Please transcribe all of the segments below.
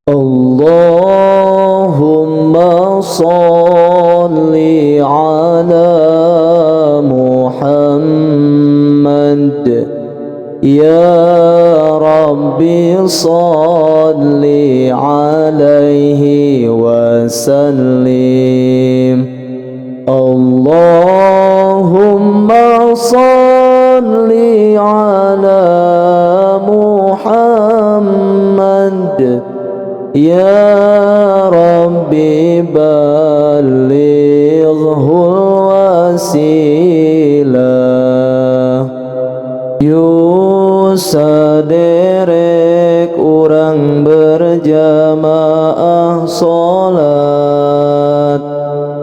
Allahumma salli ala Muhammad. Ya Rabbi salli alaihi wasallim. Allahumma salli ala Muhammad. Ya Rabbi ballighul wasilah. Yu saderek urang berjamaah salat,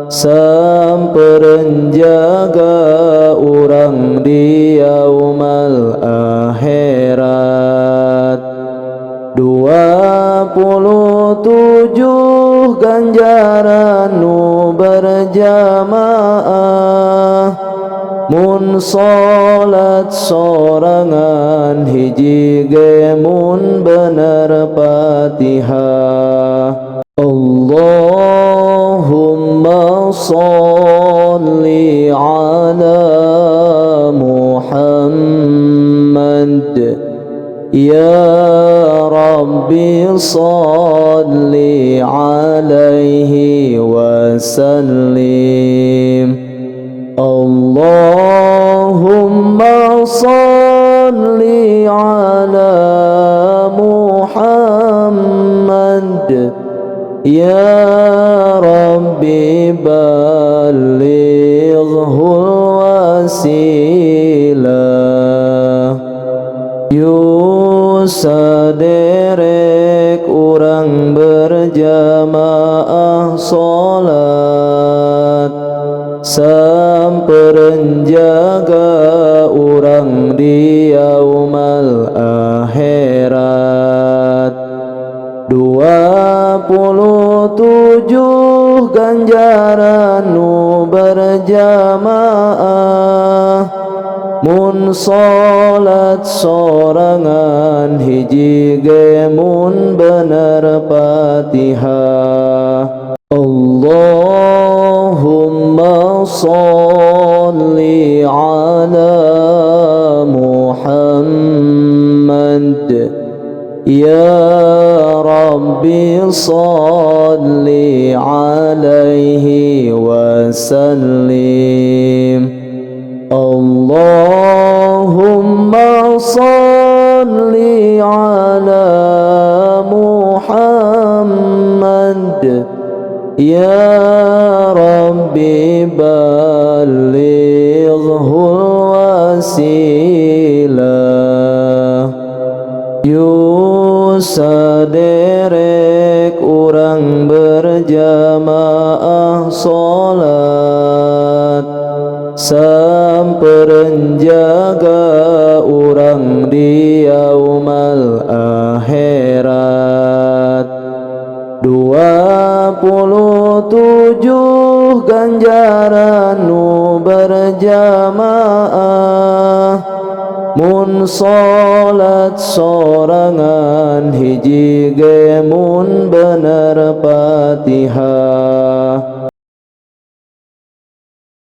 sampereun jaga urang di yaumal akhirat. 27 ganjaran nu berjamaah, mun salat sorangan hiji ge mun bener Fatihah. Allahumma salli ala Muhammad. Ya Rabbi salli alaihi wasallim. Allahumma salli ala Muhammad. Ya Rabbi ballighul wasilah. Yu saderek urang berjamaah salat, sampereun jaga urang di yaumal akhirat. 27 ganjaran nu berjamaah, mun salat sorangan hiji ge mun bener Fatihah. Allahumma salli ala Muhammad. Ya Rabbi salli alaihi wasallim. Allahumma salli ala Muhammad. Ya Rabbi ballighul wasilah. Yu saderek urang berjamaah salat, sampereun jaga urang di yaumal akhirat. 27 ganjaran nu berjamaah, mun salat sorangan hiji ge mun bener Fatihah.